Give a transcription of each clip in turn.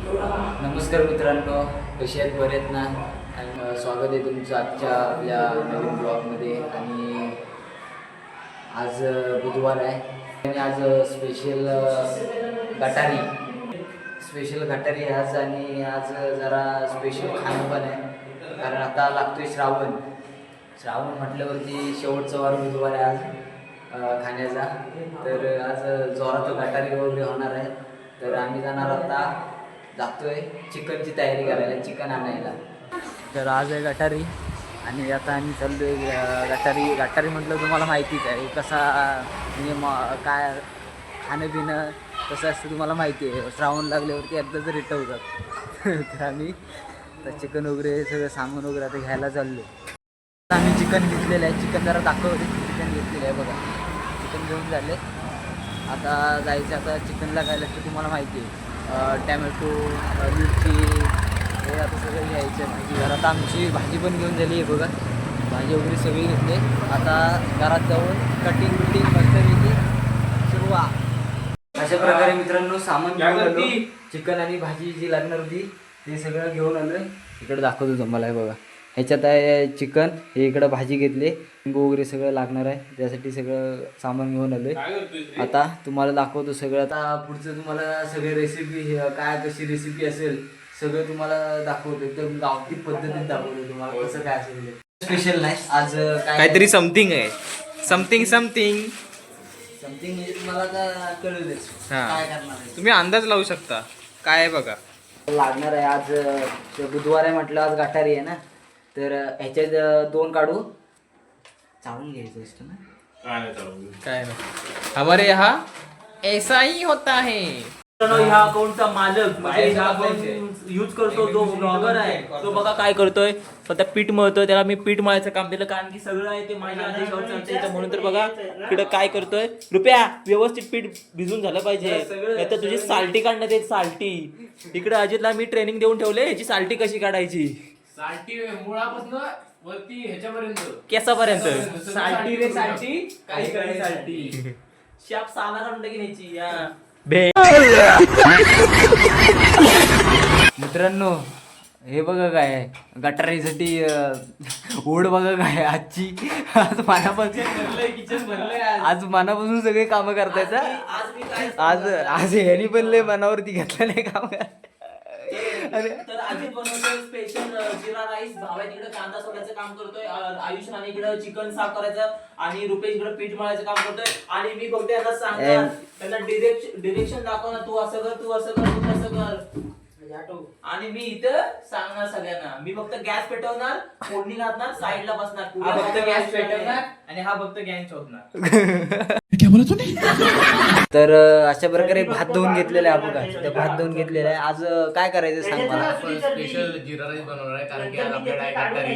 नमस्कार मित्रांनो, कसे आहेत? बरे आहेत ना? आणि स्वागत आहे तुमचं आजच्या आपल्या नवीन ब्लॉगमध्ये. आणि आज बुधवार आहे आणि आज स्पेशल गटारी आहे आज. आणि आज जरा स्पेशल खाणं पण आहे, कारण आता लागतोय श्रावण म्हटल्यावरती शेवटचा वार बुधवार आहे आज खाण्याचा. तर आज जोरात गटारी वगैरे होणार आहे. तर आम्ही जातोय चिकनची तयारी करायला, चिकन आणायला. तर आज आहे गटारी आणि आता आम्ही चाललोय गटारी म्हटलं तुम्हाला माहितीच आहे कसा, म्हणजे काय खाणं पिणं कसं असतं तुम्हाला माहिती आहे. श्रावण लागल्यावरती एकदाच रिटवतात. तर आम्ही तर चिकन वगैरे सगळं सामान वगैरे आता घ्यायला चाललो. आम्ही चिकन घेतलेलं आहे, चिकन जरा दाखवते. चिकन घेतलेलं आहे बघा, चिकन घेऊन झाले. आता जायचं, आता चिकनला काय लागतं तुम्हाला माहिती आहे. टॅमॅटो, मिरची हे आता सगळं घ्यायचं. भाजी घरात आमची भाजी पण घेऊन झाली आहे बघा, भाजी वगैरे सगळी घेतली. आता घरात जाऊन कटिंग मस्तपैकी सुरुवात. अशा प्रकारे मित्रांनो सामान घेऊन आलो. चिकन आणि भाजी जी लागणार होती ते सगळं घेऊन आलो आहे. इकडे दाखवतो तुम्हाला आहे बघा, ह्याच्यात आहे चिकन, हे इकडं भाजी घेतले, लिंबू वगैरे सगळं लागणार आहे, त्यासाठी सगळं सामान घेऊन आलो आहे. आता तुम्हाला दाखवतो सगळं. आता पुढचं तुम्हाला सगळे रेसिपी काय कशी रेसिपी असेल सगळं तुम्हाला दाखवतो. एकदम गावठी पद्धतीत दाखवतो तुम्हाला कसं काय असेल. स्पेशल नाही आज, काहीतरी समथिंग आहे. समथिंग म्हणजे तुम्हाला आता कळेलच काय करणार आहे. तुम्ही अंदाज लावू शकता काय आहे बघा. लागणार आहे आज बुधवार आहे म्हटलं, आज गटारी आहे ना. तर ह्याच्यात 2 काढू, चाळून घ्यायचं असतं ना. काय ना हमारे यहाँ ऐसा ही होता है. ह्या अकाउंटचा मालक म्हणजे ह्या अकाउंट यूज करतो जो ब्लॉगर आहे तो बघा काय करतोय, स्वतः पीठ मळतोय. त्याला मी पीठ मळायचं काम दिलं कारण की सगळं आहे ते माझ्या आदेशावर चालतंय. म्हणून तर बघा इकडं काय करतोय, रुपया व्यवस्थित पीठ भिजून झालं पाहिजे, नाही तर तुझी साल्टी काढण्यात येत. साल्टी इकडे अजितला मी ट्रेनिंग देऊन ठेवले ह्याची साल्टी कशी काढायची. साल्टी मुळापासून वरती ह्याच्यापर्यंत केसापर्यंत साल्टी रे साल्टी काही काही साल्टी शाप साला काढून टाकी न्यायची या मित्रांनो हे बघा काय आहे, गटारीसाठी ओढ बघा काय आजची. आज मनापासून सगळे कामं करतायचं. आज ह्यानी पण लय मनावरती घेतलं नाही काम तर अजित बनवतोय स्पेशल जिरा राईस. भावा तिकडे कांदा सोडायचं काम करतोय, आयुष राणे इकडे चिकन साफ करायचं आणि रुपेश इकडे पीठ मळायचं काम करतोय. आणि मी फक्त यांना सांगणार, त्यांना डिरेक्शन दाखवणार, तू असं कर, तू असं कर, तू तसं कर. आणि मी इथं सांगणार सगळ्यांना. मी फक्त गॅस पेटवणार, फोडणी घालणार, साईडला बसणार, हा फक्त गॅस पेटवणार आणि हा फक्त गॅस शोधणार. तर अशा प्रकारे भात धुवून घेतलेला आहे बघा. तर भात धुवून घेतलेला आहे. आज काय करायचं सांग मला. स्पेशल जिरा राईस बनवणार आहे कारण की आज आपल्याकडे आहे गटारी.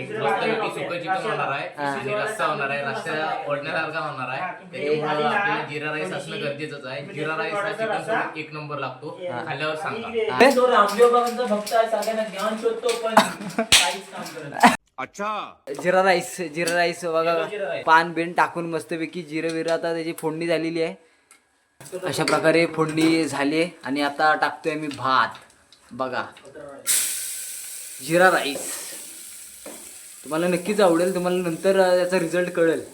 एक मस्तपैकी सुकं चिकन होणार आहे आणि रस्सा होणार आहे, रस्सा ओढण्यासारखा होणार आहे. त्याच्यामुळे आपल्याला जिरा राईस असणं गरजेचंच आहे. जिरा राईस हा चिकन सोबत एक नंबर लागतो, खाल्ल्यावर सांगा. तो रामदेव बाबांचा भक्त आहे, सगळ्यांना ज्ञान शोधतो पण काहीच काम करत नाही. जिरा राईस बघा, पान बिन टाकून मस्तपैकी जिरं आता त्याची फोडणी झालेली आहे. अशा प्रकारे फोडणी झाली आहे आणि आता टाकतोय मी भात बघा. जिरा राईस तुम्हाला नक्कीच आवडेल, तुम्हाला नंतर त्याचा रिझल्ट कळेल.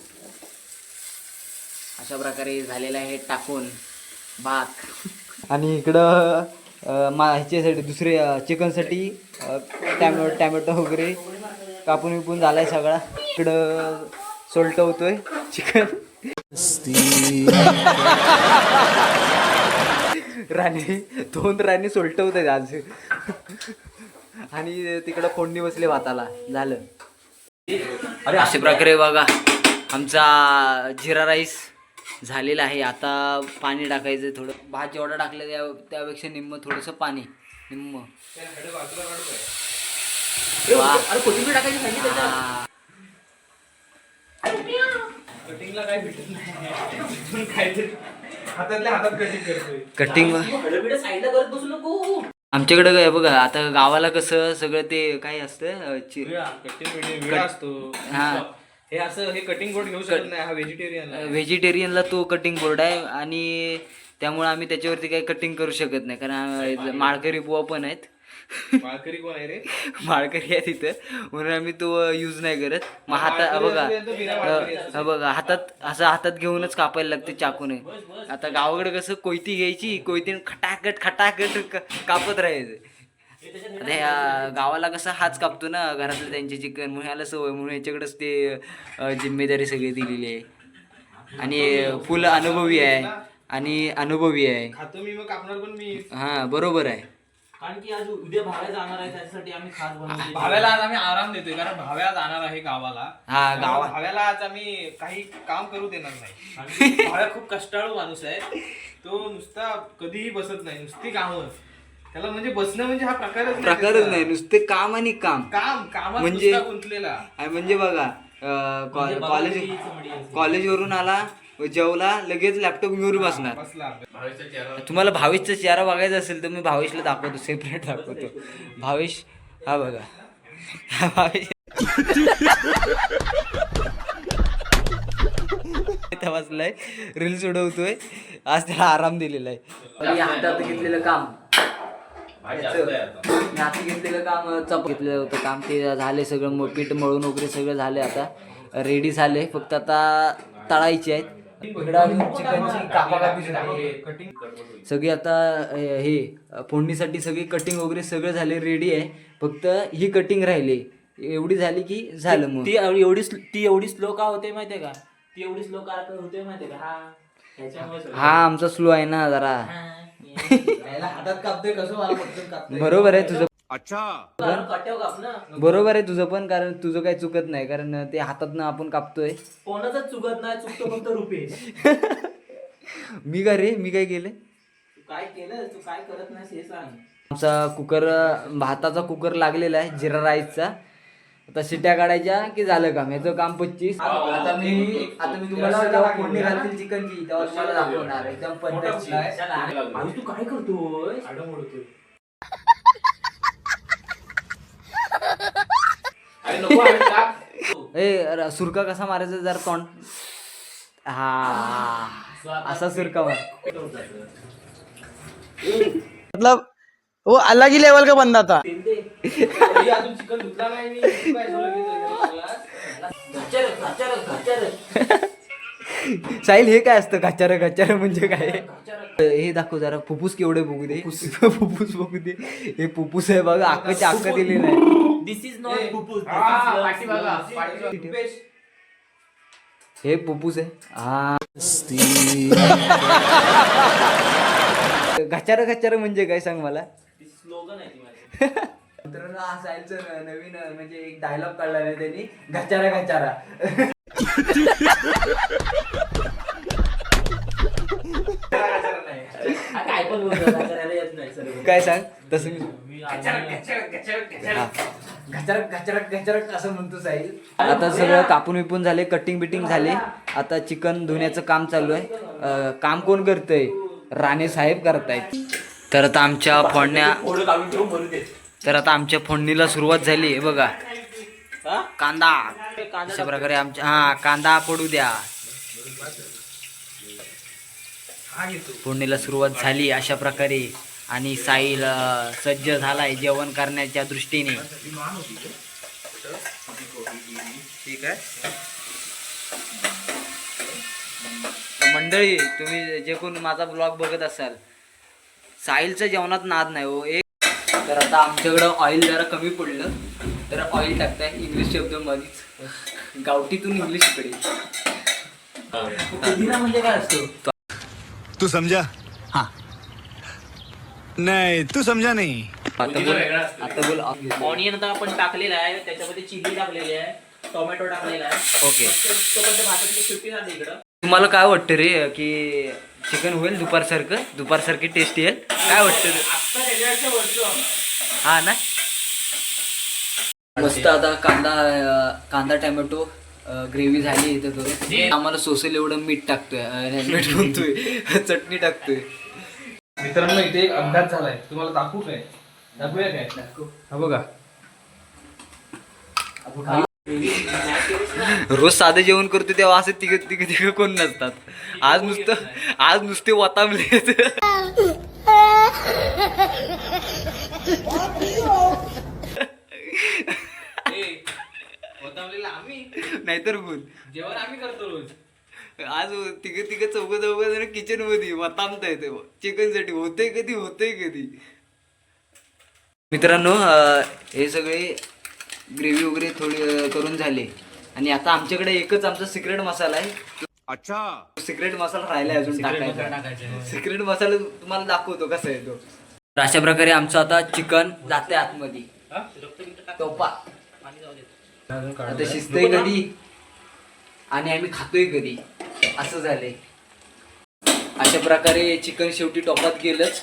अशा प्रकारे झालेला आहे टाकून भात. आणि इकडं ह्याच्यासाठी दुसरे चिकनसाठी टॅमॅटो वगैरे कापून विपून झालाय सगळा. इकडं सोलटवतोय चिकन. दोन राणी सोलटवत आहेत आज. आणि तिकडं फोडणी बसले भाताला झालं. अशा प्रकारे बघा आमचा जिरा राईस झालेला आहे. आता पाणी टाकायचं थोडं. भात जेवढा टाकलं त्यापेक्षा निम्म थोडंसं पाणी, निम्म. अरे कोथिंबीर टाकायची सांगितलं. कटिंगला काय भेटत नाही, काहीतरी हातातल्या हातात कटिंग करतोय. कटिंग साईडला करत बसू नको. आमच्याकडे काय बघा, आता गावाला कसं सगळं ते काय असतं असतो. हा हे असं हे कटिंग बोर्ड घेऊ शकत नाही, हा व्हेजिटेरियन. व्हेजिटेरियनला तो कटिंग बोर्ड आहे. आणि त्यामुळे आम्ही त्याच्यावरती काही कटिंग करू शकत नाही, कारण माळकरी बुवा पण आहेत. माळकरी कोण आहे रे? माळकरी आहे तिथं, म्हणून आम्ही तो यूज नाही करत. मग बघा हातात घेऊनच कापायला लागते चाकूने. आता गावाकडे कसं कोयती घ्यायची, कोयतीने खटाखट कापत राहायचं. आता ह्या गावाला कसं हाच कापतो ना घरातलं त्यांचे चिकन, म्हणून ह्याला सवय, म्हणून ह्याच्याकडेच ते जिम्मेदारी सगळी दिलेली आहे. आणि फुल अनुभवी आहे. खातो मी, मग कापणार पण मी. हा बरोबर आहे. कारण की आज उद्या भाव्या जाणार आहे, त्याच्यासाठी आम्ही खास बनवतो. भाव्याला आज आम्ही आराम देतोय, कारण भाव्या जाणार आहे गावाला. हा गावात भाव्याला आज आम्ही काही काम करू देणार नाही. भाव्या खूप कष्टाळू माणूस आहे. तो नुसता कधीही बसत नाही, नुसती कामं. त्याला म्हणजे बसणं म्हणजे हा प्रकारच नाही, नुसते काम आणि काम कामात म्हणजे नुसता गुंतलेला. म्हणजे बघा कॉलेजवरून आला, जेवला, लगेच लॅपटॉप घेऊन बसणार. भावेशचा चेहरा तुम्हाला भावेशचा चेहरा बघायचा असेल तर मी भावेशला दाखवतो, सेपरेट दाखवतो. भावेश हा बघा, हा भावेश बसलाय, रील्स उडवतोय. आज त्याला आराम दिलेला आहे. हातात घेतलेलं काम हाती घेतलेलं काम घेतलेलं होतं काम, ते झाले सगळं. पीठ मळून वगैरे सगळं झाले, आता रेडी झाले. फक्त आता तळायचे आहेत. चिकनची कापाकापी सगळी आता हे फोडणीसाठी सगळी कटिंग वगैरे सगळं झाले, रेडी आहे. फक्त ही कटिंग राहिली, एवढी झाली की झालं. मग ती एवढी स्लो का होते माहितीये का? ती एवढी स्लो का होते माहितीये का? हा आमचा स्लो आहे ना जरा. हातात कापतोय कसं, मला पटकन कापतोय. बरोबर आहे तुझं. काट्यावर काप ना. बरोबर आहे तुझं पण, कारण तुझं काही चुकत नाही, कारण ते हातातनं आपण कापतोय. कोणाचाच चुकत नाही, चुकतो फक्त रुपेश. मी काय रे, मी काय केले? तू काय केलं, तू काय करत नाही हे सांग. आमचा कुकर, भाताचा कुकर लागलेला आहे जिरा राईसचा. आता शिट्या काढायच्या की झालं काम, याचं काम 25. आता मी तुम्हाला जेव्हा फोडणी घालतील चिकनची तेव्हा तुम्हाला दाखवणार एकदम पद्धतशीर. आणि तू काय करतोय? सुरका कसा मारायचा जरा तोंड, हा असा सुरका मार. मतलब वो अलग ही लेवल का बंदा था. अजून चिकन धुतला नाही मी. तू काय साहिल हे काय असतं घचार म्हणजे काय? हे दाखव जरा, फुफ्फुस केवढे बघू दे. फुफ्फुस बघू दे. हे फुफ्फुस आहे बघा, अक्काच्या अक्का दिलेलं आहे. दिस इज नॉट फुफ्फुस. हे फुफ्फुस आहे. हा घचार म्हणजे काय सांग मला. स्लोगन आहे ती माझी. मित्रांनो, हा साहिलचं नवीन म्हणजे एक डायलॉग काढला आहे त्यांनी, घचारा. काय पण करायला येत नाही सर. काय सांग तसं. घचार असं म्हणतो साहिल. आता सगळं कापून विपून झाले, कटिंग बिटिंग झाले. आता चिकन धुण्याचं काम चालू आहे. काम कोण करतंय? राणे साहेब करतायत. तर आता आमच्या फोडणीला सुरुवात झाली. बघा कांदा अशा प्रकारे आमच्या कांदा पडू द्या. फोडणीला सुरुवात झाली अशा प्रकारे. आणि साहिल सज्ज झालाय जेवण करण्याच्या दृष्टीने. ठीक आहे मंडळी, तुम्ही जे कोण माझा ब्लॉग बघत असाल, साहिलच्या जेवणात नाद नाही हो एक. तर आता आमच्याकडं ऑइल जरा कमी पडलं, तर ऑइल टाकताय. इंग्लिश शब्द मध्येच, गावठीतून इंग्लिश इकडे. पुदिना म्हणजे काय असतो? तू समझा? हाँ. नहीं तू समझा नहीं. आता बोल. ऑनियन आता आपण टाकलेला आहे, त्याच्यामध्ये चिली टाकलेली आहे, टोमॅटो टाकलेला आहे. ओके. भाताची सुट्टी झाली इकडं. तुम्हाला काय वाटतं रे की चिकन होईल दुपारसारखी टेस्ट येईल? काय वाटतं? हा ना. मस्त. आता कांदा टोमॅटो ग्रेव्ही झाली इथं करून. आम्हाला सोसेल एवढं मीठ टाकतोय, मीठ म्हणतोय चटणी टाकतोय. मित्रांनो, इथे एक अपघात झालाय, तुम्हाला दाखवूया काय? हा बघा. रोज साधं जेवण करतो तेव्हा असं तिघ कोण नसतात. आज नुसते वतामले. आम्ही नाहीतर कोण जेवण आम्ही करतो रोज. आज तिघ चौघ जण किचन मध्ये वतामता येते चिकन साठी. होतंय कधी मित्रांनो. हे सगळे ग्रेव्ही वगैरे थोडी करून झाले आणि आता आमच्याकडे एकच आमचा सिक्रेट मसाला आहे. अच्छा, सिक्रेट मसाला राहिलाय अजून टाकायचा. सिक्रेट मसाला तुम्हाला दाखवतो कसा आहे तो. तर अशा प्रकारे आमचं आता चिकन जाते आतमध्ये टोपा. आता शिजतंय कधी आणि आम्ही खातोय कधी असं झालंय. अशा प्रकारे चिकन शेवटी टोपात गेलंच.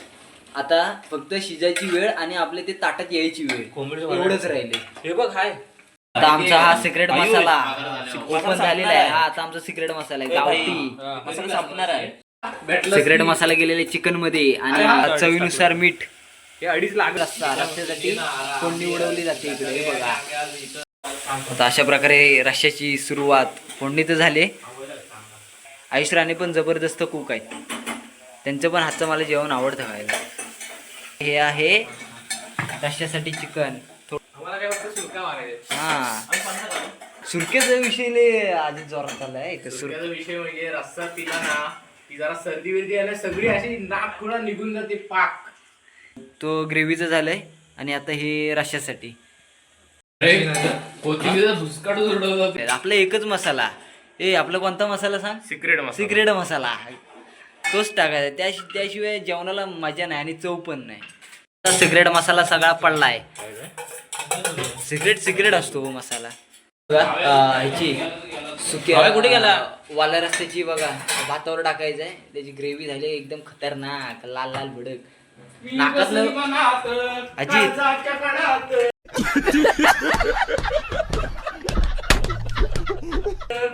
आता फक्त शिजायची वेळ आणि आपले ते ताटात यायची वेळ एवढंच राहिले. हे बघ हाय आता आमचा हा सिक्रेट मसाला ओपन झालेला आहे. हा आता आमचा सिक्रेट मसाला आहे गावठी मसाला संपणार आहे. सिक्रेट मसाला गेलेला चिकन मध्ये आणि चवीनुसार मीठ. हे 2.5 लाख रस्सा रस्स्यासाठी फोडणी उडवली जाते इकडे. हे बघा आता अशा प्रकारे रश्श्याची सुरुवात. फोडणी तर झाले. आयुष राणे पण जबरदस्त कुक आहेत. त्यांचं पण हातचं मला जेवण आवडतं खायला. हे आहे रश्श्यासाठी चिकन. आम्हाला काय वाटतं सुरका मारायचं. हा सुरकेचा विषय आधी जोरात आलाय. सुरक्याचा विषय म्हणजे रस्सा पिला ना की जरा सर्दी विर्दी आल्या सगळी अशी नाक खुणा निघून जाते पाक. तो ग्रेव्हीचं झालंय आणि आता हे रश्श्यासाठी. कोथिंबीरचा भुसकाट उडवतो. आपला एकच मसाला. आपला कोणता मसाला सांग. सिक्रेट मसाला तोच टाकायचा. त्याशिवाय जेवणाला मजा नाही आणि चव पण नाही. सिक्रेट मसाला सगळा पडलाय. सिक्रेट असतो हो मसाला. ह्याची सुक्या कुठे गेला? वाला रस्त्याची बघा भातावर टाकायचं आहे. त्याची ग्रेव्ही झाली एकदम खतरनाक लाल लाल भडक. नाकातलं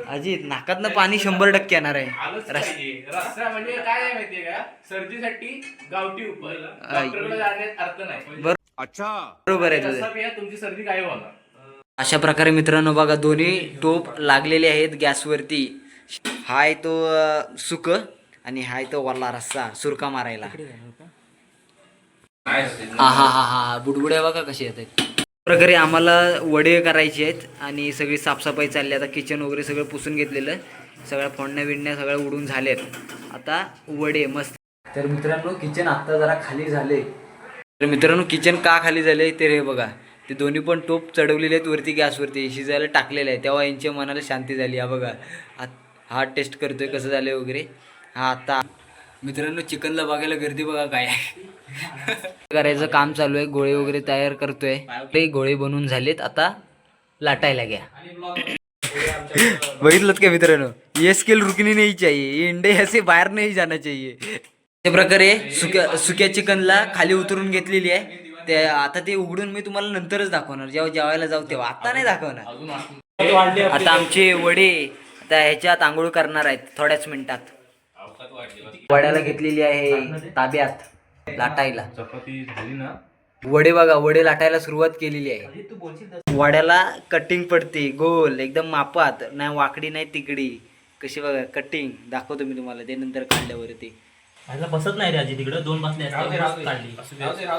अजित नाकातनं पाणी 100% येणार आहे. रस्सा म्हणजे काय आहे माहितीये का, सर्दीसाठी गावठी उपाय. डॉक्टरकडे जाण्यात अर्थ नाही. अच्छा, बरोबर आहे तुझं. रस्सा पिया तुमची सर्दी काय होणार. अशा प्रकारे मित्रांनो बघा दोन्ही टोप लागलेले आहेत गॅसवरती. हाय तो सुक आणि हाय तो वल्ला रस्सा सुरका मारायला. हा बुडबुड्या बघा कशी येतात. प्रकारे आम्हाला वडे करायचे आहेत आणि सगळी साफसफाई चालली. आता किचन वगैरे सगळं पुसून घेतलेलं. सगळ्या फोडण्या बिडण्या सगळ्या उडून झाल्यात. आता वडे मस्त. तर मित्रांनो किचन आत्ता जरा खाली झाले. तर मित्रांनो किचन का खाली झाले तर हे बघा ते दोन्ही पण टोप चढवलेले आहेत वरती गॅसवरती शिजायला टाकलेलं आहे. तेव्हा यांच्या मनाला शांती झाली. हा बघा हा टेस्ट करतोय कसं झालं वगैरे. हा आता मित्रांनो चिकनला बघायला गर्दी बघा काय करायचं काम चालू आहे. गोळे वगैरे तयार करतोय. ते गोळे बनवून झालेत. आता लाटायला घ्या. बघितलं का मित्रांनो ये स्किल रुकनी नाही चाहिए. इंडे असे बाहेर नाही जाना चाहिए. त्या प्रकारे सुक्या चिकनला खाली उतरून घेतलेली आहे. ते आता ते उघडून मी तुम्हाला नंतरच दाखवणार जेव्हा जेवायला जाऊ तेव्हा. आता नाही दाखवणार. आता आमचे वडे आता ह्याच्यात आंघोळ करणार आहेत थोड्याच मिनिटात. वड्याला घेतलेली आहे ताब्यात लाटायला. चपाती झाली ना. वडे बघा वडे लाटायला सुरुवात केलेली आहे. वड्याला कटिंग पडते गोल एकदम मापात. नाही वाकडी नाही तिकडी. कशी बघा कटिंग दाखवतो मी तुम्हाला ते नंतर काढल्यावरती. बसत नाही रे आजी तिकडं 2 बसले काढली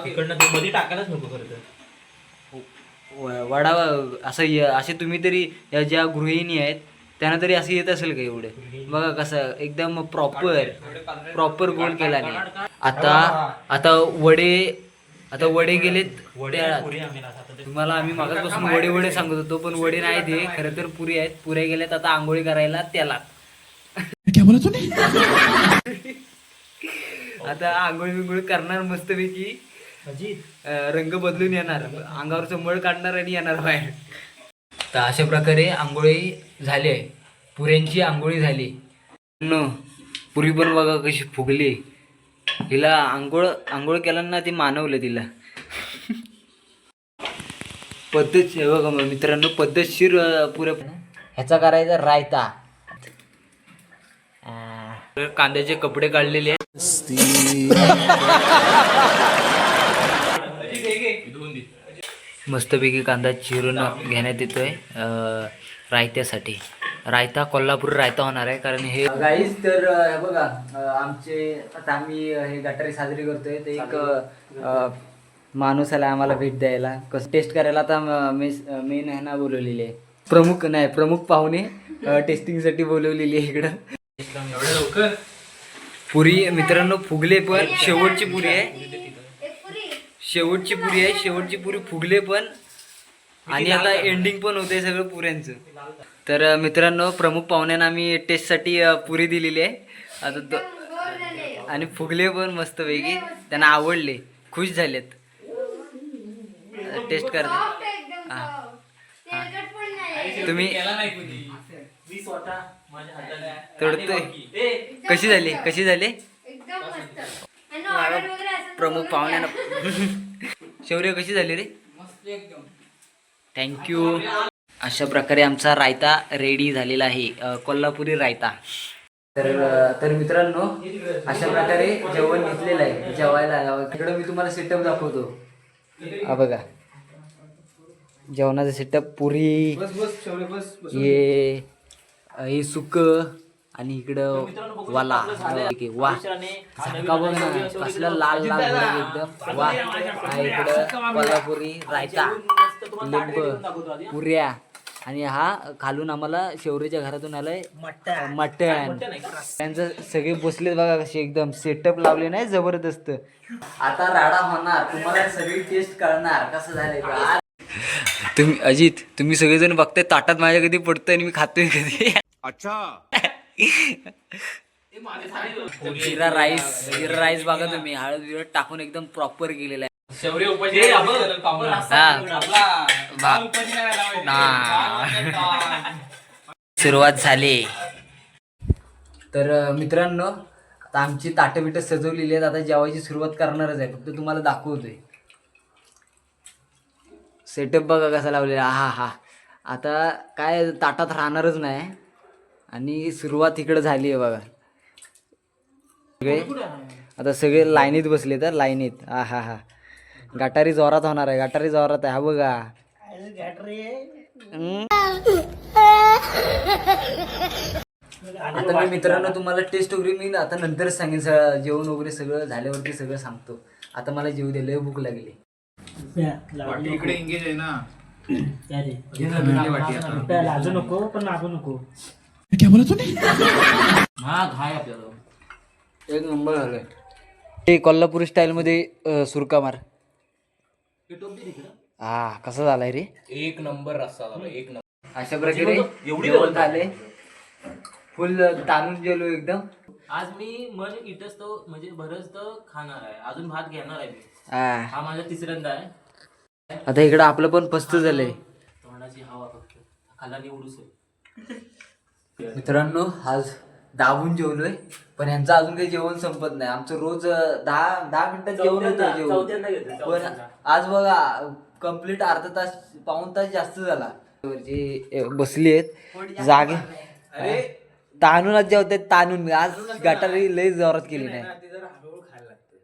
तिकडनं ते मध्ये टाकायलाच नको खरं तर. वडा असं असे तुम्ही तरी या ज्या गृहिणी आहेत त्यांना तरी असं येत असेल का एवढे. बघा कसं एकदम प्रॉपर गोल केला नाही. आता वडे गेलेत. तुम्हाला आम्ही मागासपासून वडे सांगत होतो पण वडे नाही ते खरं तर पुरी आहेत. पुऱ्या गेल्यात आता आंघोळी करायला त्याला. आता आंघोळी बिंघोळी करणार मस्तपैकी. रंग बदलून येणार अंगावरचं मळ काढणार आणि येणार बाहेर. तर अशा प्रकारे आंघोळी झाली आहे. पुऱ्यांची आंघोळी झाली. पुरी पण बघा कशी फुगली. हिला आंघोळ केल्यानं ती मानवलं तिला. पद्धतशीर बघा मित्रांनो पद्धतशीर पुऱ्या. ह्याचा करायचा रायता. कांद्याचे कपडे काढलेले आहेत. मस्तपैकी कांदा चिरून घेण्यात येतोय रायत्यासाठी. रायता कोल्हापूर रायता होणार आहे कारण हे गाईज तर हे बघा आमचे आता आम्ही हे गटारी साजरी करतोय तर एक माणूस आला आम्हाला भेट द्यायला कसं टेस्ट करायला. आता मेन आहे ना बोलवलेली आहे प्रमुख पाहुणे टेस्टिंगसाठी बोलवलेली आहे इकडं. एवढ्या लवकर पुरी मित्रांनो फुगले पण शेवटची पुरी आहे शेवटची पुरी फुगले पण आणि आता एंडिंग पण होते सगळं पुऱ्यांचं. तर मित्रांनो प्रमुख पाहुण्यांना आम्ही टेस्टसाठी पुरी दिलेली आहे आता आणि फुगले पण मस्तपैकी त्यांना आवडले खुश झालेत टेस्ट करत. तुम्ही मी स्वतः माझ्या हाताने तोडतोय कशी झाली एकदम मस्त. आणि ऑर्डर वगैरे असं प्रमुख पाहुण्यांना शौर्य कशी झाली रे थँक्यू. अशा प्रकारे आमचा रायता रेडी झालेला आहे कोल्हापुरी रायता. तर मित्रांनो अशा प्रकारे जेवण घेतलेलं आहे जेवायला. इकडं मी तुम्हाला सेटअप दाखवतो. हा बघा जेवणाचा सेटअप पुरी हे सुक आणि इकडं वाला वा झाका बघ ना कसला लाल लाल भडक एकदम वा. हा इकडं कोल्हापुरी रायता लिंब पुऱ्या आणि हा खालून आम्हाला शौर्याच्या घरातून आलाय मटण. त्यांचं सगळे बसलेत बघा कसे एकदम सेटअप लावले नाही जबरदस्त. आता राडा होणार तुम्हाला सगळी टेस्ट करणार कसं झालंय. तुम्ही सगळेजण बघताय ताटात माझ्या कधी पडतंय आणि मी खातोय कधी. जिरा राईस बघा तुम्ही हळद बिळद टाकून एकदम प्रॉपर केलेला आहे. शौर्य उपाशी सुरुवात झाली. तर मित्रांनो आता आमची ताटं बिटं सजवलेली आहेत आता जेवायची सुरुवात करणारच आहे. फक्त तुम्हाला दाखवतोय सेटअप बघा कसा लावलेला. हा आता काय ताटात राहणारच नाही आणि सुरुवात इकडं झाली आहे बघा. सगळे आता सगळे लाईनीत बसले तर लाईनीत. हा गटारी जोरात होणार आहे गटारी जोरात आहे. हा बघा आता मी मित्रांनो तुम्हाला टेस्ट वगैरे मी आता नंतरच सांगेन. जेवण वगैरे सगळं झाल्यावरती सगळं सांगतो. आता मला जेवू दे लय भूक लागली. इकडे एंगेज आहे ना लाजू नको पण मागू नको. एक नंबर झालंय ते कोल्हापुरी स्टाईल मध्ये सुरका मार. हा कसा झालाय रे एक नंबर रस्सा झाला एक नंबर. अशा प्रकारे जेवण झाले फुल ताणून गेलो एकदम. आज मी मन इटच तो म्हणजे बरंच तर खाणार आहे अजून भात घेणार आहे मी. हा हा माझा तिसऱ्यांदा आहे. आता इकडं आपलं पण पस्त झालंय तोंडाची हवा फक्त खालाने उडूस. मित्रांनो आज दाबून जेवलोय पण यांचं अजून काही जेवण संपत नाही. आमचं रोज 10 मिनिटात जेवण होतं जेवण पण आज बघा कम्प्लीट अर्धा तास पाऊण तास जास्त झाला. जे बसली आहेत जागे ताणूनच जेवतात ताणून. आज गटारी लय जोरात केली नाही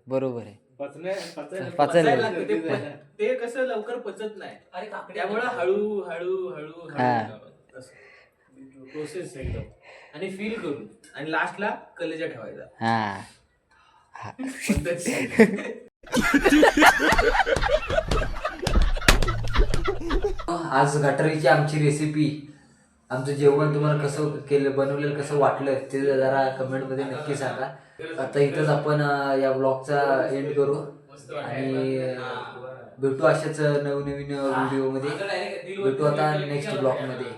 बरोबर आहे पचायला ते कसं लवकर पचत नाही त्यामुळे हळू हळू हळू प्रोसेस एकदम आणि फील करून आणि लास्टला कलेजा ठेवायचा. आज गटारीची आमची रेसिपी आमचं जेवण तुम्हाला कसं केलं बनवलेलं कसं वाटलं ते जरा कमेंटमध्ये नक्की सांगा. आता इथंच आपण या ब्लॉगचा एंड करू आणि भेटू अशाच नवनवीन व्हिडिओमध्ये. भेटू आता नेक्स्ट ब्लॉगमध्ये.